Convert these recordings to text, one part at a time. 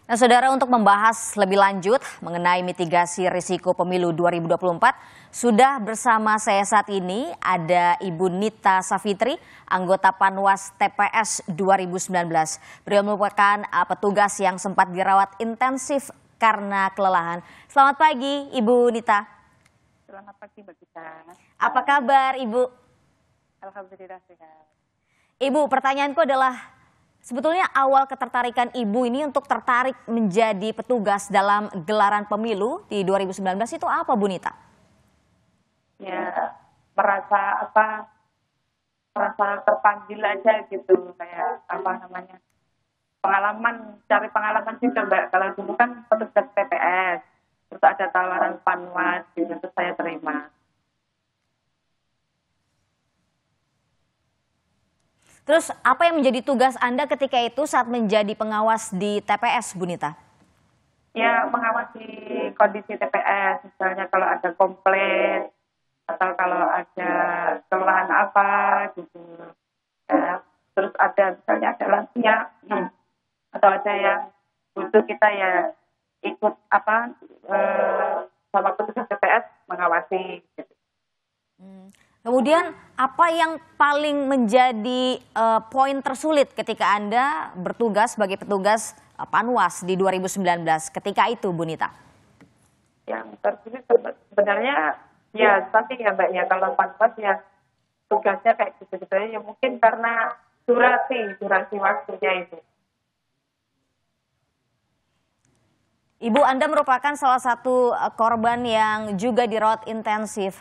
Nah, Saudara, untuk membahas lebih lanjut mengenai mitigasi risiko pemilu 2024, sudah bersama saya saat ini ada Ibu Nita Savitri, anggota Panwas TPS 2019. Beliau merupakan petugas yang sempat dirawat intensif karena kelelahan. Selamat pagi, Ibu Nita. Selamat pagi, Mbak Gita. Apa kabar, Ibu? Alhamdulillah sehat. Ibu, pertanyaanku adalah, sebetulnya awal ketertarikan Ibu ini untuk tertarik menjadi petugas dalam gelaran pemilu di 2019 itu apa, Bu Nita? Ya, merasa terpanggil aja gitu, kayak cari pengalaman sih Mbak. Kalau dulu kan petugas TPS, terus ada tawaran Panwas, gitu, terus saya terima. Terus apa yang menjadi tugas Anda ketika itu saat menjadi pengawas di TPS, Bu Nita? Ya, mengawasi kondisi TPS, misalnya kalau ada komplain atau kalau ada kesalahan apa gitu. Ya, terus ada misalnya ada lansia atau ada yang butuh kita ya ikut sama petugas TPS mengawasi. Gitu. Kemudian apa yang paling menjadi poin tersulit ketika Anda bertugas sebagai petugas Panwas di 2019 ketika itu, Bu Nita? Yang tersulit sebenarnya ya pasti ya Mbak ya, kalau Panwas ya tugasnya kayak gitu-gitu ya, mungkin karena durasi waktunya itu. Ibu, Anda merupakan salah satu korban yang juga dirawat intensif.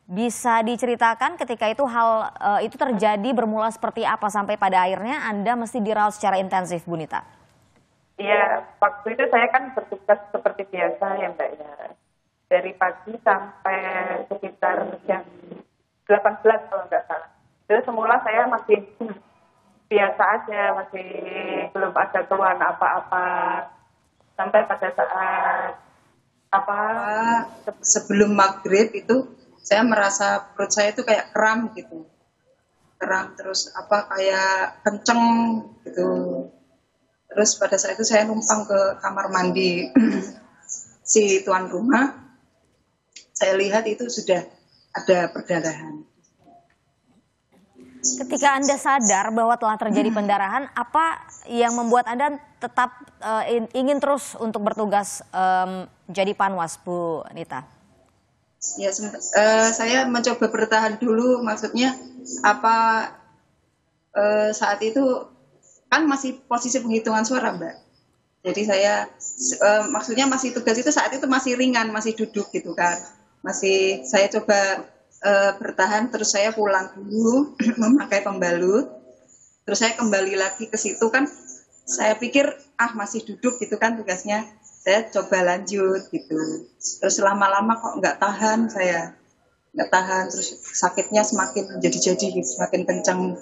Bisa diceritakan ketika itu hal itu terjadi bermula seperti apa sampai pada akhirnya Anda mesti dirawat secara intensif, Bu Nita? Iya, waktu itu saya kan bertugas seperti biasa ya Mbak ya. Dari pagi sampai sekitar jam 18 kalau nggak salah. Terus semula saya masih biasa aja, masih belum ada keluhan apa-apa. Sampai pada saat sebelum maghrib itu saya merasa perut saya itu kayak kram gitu, terus kayak kenceng gitu. Terus pada saat itu saya numpang ke kamar mandi si tuan rumah, saya lihat itu sudah ada perdarahan. Ketika Anda sadar bahwa telah terjadi pendarahan, apa yang membuat Anda tetap ingin terus untuk bertugas jadi Panwas, Bu Nita? Ya, saya mencoba bertahan dulu, maksudnya saat itu kan masih posisi penghitungan suara, Mbak. Jadi saya maksudnya masih tugas itu saat itu masih ringan, masih duduk gitu kan. Saya coba bertahan, terus saya pulang dulu memakai pembalut. Terus saya kembali lagi ke situ kan. Saya pikir masih duduk gitu kan tugasnya. Saya coba lanjut gitu. Terus lama-lama kok nggak tahan, terus sakitnya semakin jadi-jadi gitu, semakin kencang.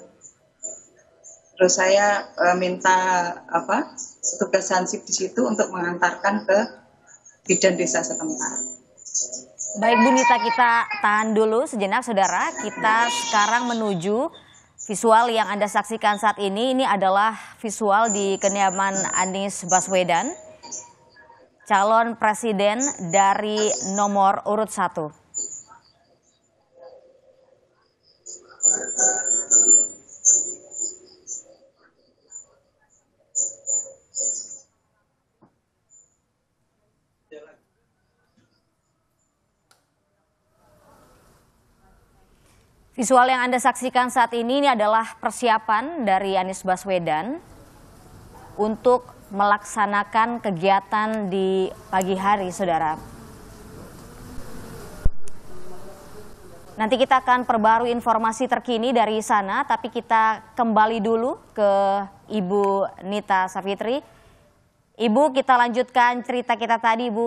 Terus saya minta petugas Hansip di situ untuk mengantarkan ke bidan desa setempat. Baik Bu Nita, kita tahan dulu sejenak Saudara. Kita sekarang menuju visual yang Anda saksikan saat ini. Ini adalah visual di kediaman Anies Baswedan, calon presiden dari nomor urut 1. Visual yang Anda saksikan saat ini adalah persiapan dari Anies Baswedan untuk melaksanakan kegiatan di pagi hari, Saudara. Nanti kita akan perbarui informasi terkini dari sana, tapi kita kembali dulu ke Ibu Nita Savitri. Ibu, kita lanjutkan cerita kita tadi, Ibu.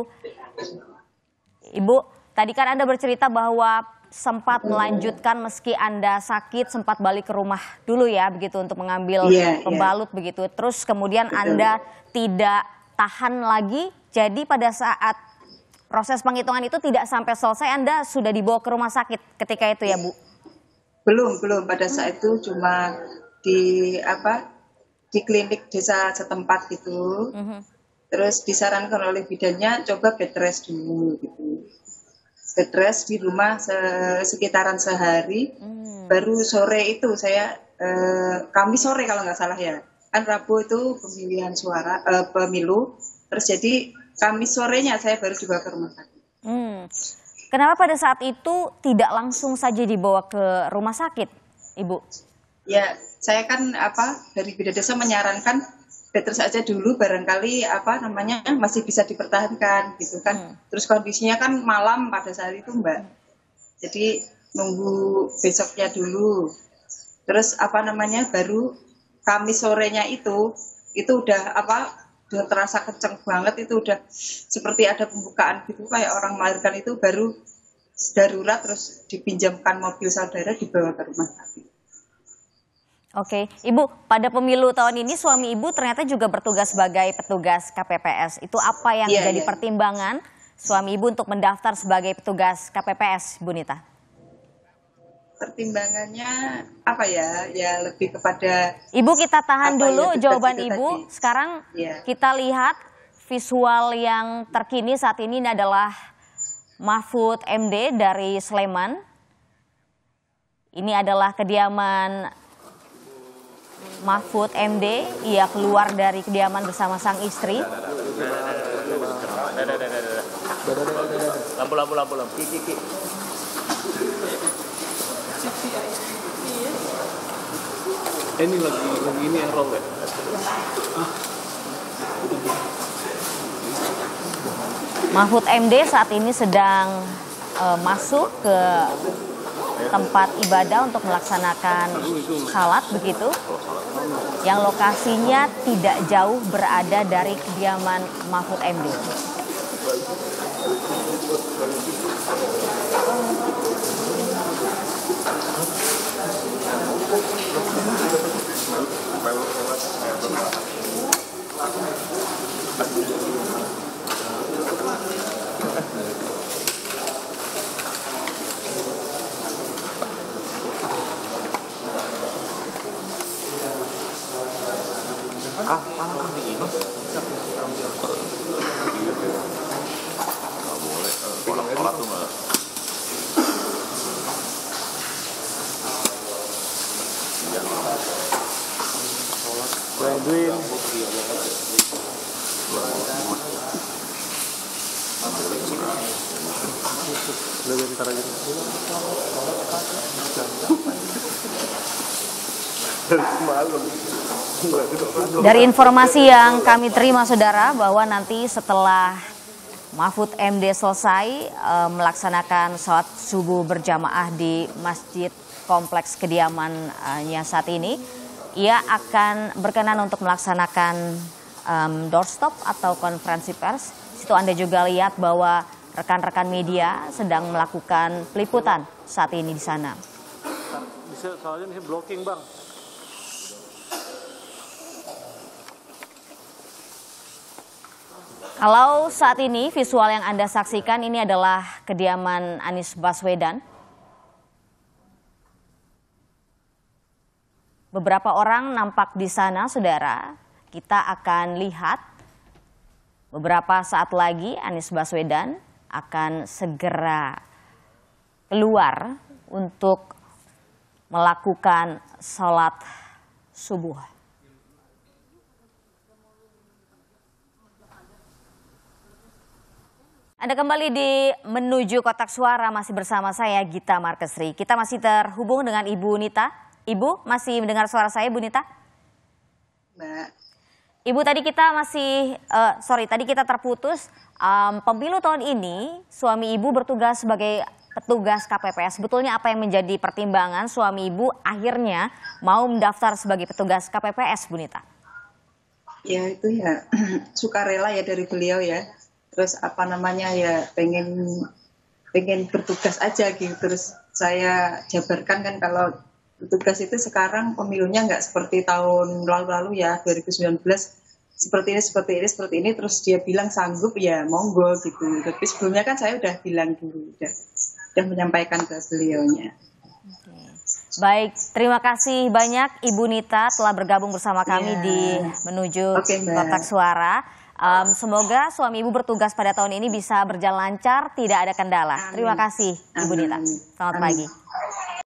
Ibu, tadi kan Anda bercerita bahwa sempat melanjutkan meski Anda sakit, sempat balik ke rumah dulu ya, begitu untuk mengambil pembalut begitu. Terus kemudian Anda tidak tahan lagi, jadi pada saat proses penghitungan itu tidak sampai selesai, Anda sudah dibawa ke rumah sakit ketika itu ya, Bu? Belum. Pada saat itu cuma di klinik desa setempat gitu. Terus disarankan oleh bidannya coba bed rest dulu gitu. Bed rest di rumah sekitaran sehari. Baru sore itu saya Kamis sore kalau nggak salah ya. Kan Rabu itu pemilihan suara pemilu. Terus jadi Kamis sorenya saya baru dibawa ke rumah sakit. Kenapa pada saat itu tidak langsung saja dibawa ke rumah sakit, Ibu? Ya, saya kan dari Bidan Desa menyarankan bed rest aja dulu, barangkali masih bisa dipertahankan gitu kan. Terus kondisinya kan malam pada saat itu, Mbak. Jadi nunggu besoknya dulu. Terus baru Kamis sorenya itu udah udah terasa kenceng banget, itu udah seperti ada pembukaan gitu, kayak orang melahirkan, itu baru darurat, terus dipinjamkan mobil saudara dibawa ke rumah sakit. Oke, Ibu, pada pemilu tahun ini suami Ibu ternyata juga bertugas sebagai petugas KPPS. Itu apa yang jadi pertimbangan suami Ibu untuk mendaftar sebagai petugas KPPS, Bu Nita? Pertimbangannya ya lebih kepada... Ibu, kita tahan dulu jawaban Ibu. Tadi. Sekarang kita lihat visual yang terkini saat ini adalah Mahfud MD dari Sleman. Ini adalah kediaman Mahfud MD. Ia keluar dari kediaman bersama sang istri. Lampu. Ini lagi ini error ya. Mahfud MD saat ini sedang masuk ke tempat ibadah untuk melaksanakan salat begitu, yang lokasinya tidak jauh berada dari kediaman Mahfud MD. Edwin. Dari informasi yang kami terima, saudara, bahwa nanti setelah Mahfud MD selesai melaksanakan sholat subuh berjamaah di masjid kompleks kediamannya saat ini, ia akan berkenan untuk melaksanakan doorstop atau konferensi pers. Situ Anda juga lihat bahwa rekan-rekan media sedang melakukan peliputan saat ini di sana. Bisa soalnya ini blocking, Bang. Kalau saat ini visual yang Anda saksikan ini adalah kediaman Anies Baswedan. Beberapa orang nampak di sana, saudara. Kita akan lihat beberapa saat lagi Anies Baswedan akan segera keluar untuk melakukan sholat subuh. Anda kembali di Menuju Kotak Suara, masih bersama saya Gita Markesri. Kita masih terhubung dengan Ibu Nita. Ibu, masih mendengar suara saya, Bu Nita? Mbak. Ibu, tadi kita terputus. Pemilu tahun ini, suami Ibu bertugas sebagai petugas KPPS. Sebetulnya apa yang menjadi pertimbangan suami Ibu akhirnya mau mendaftar sebagai petugas KPPS, Bu Nita? Ya itu ya sukarela ya dari beliau ya. Terus pengen bertugas aja gitu. Terus saya jabarkan kan kalau tugas itu sekarang pemilunya nggak seperti tahun lalu ya, 2019 seperti ini, terus dia bilang sanggup, ya monggo gitu. Tapi sebelumnya kan saya udah bilang dulu, udah menyampaikan ke beliaunya. Baik, terima kasih banyak Ibu Nita telah bergabung bersama kami di Menuju Kotak Suara. Semoga suami ibu bertugas pada tahun ini bisa berjalan lancar, tidak ada kendala. Terima kasih Ibu Nita. Selamat pagi.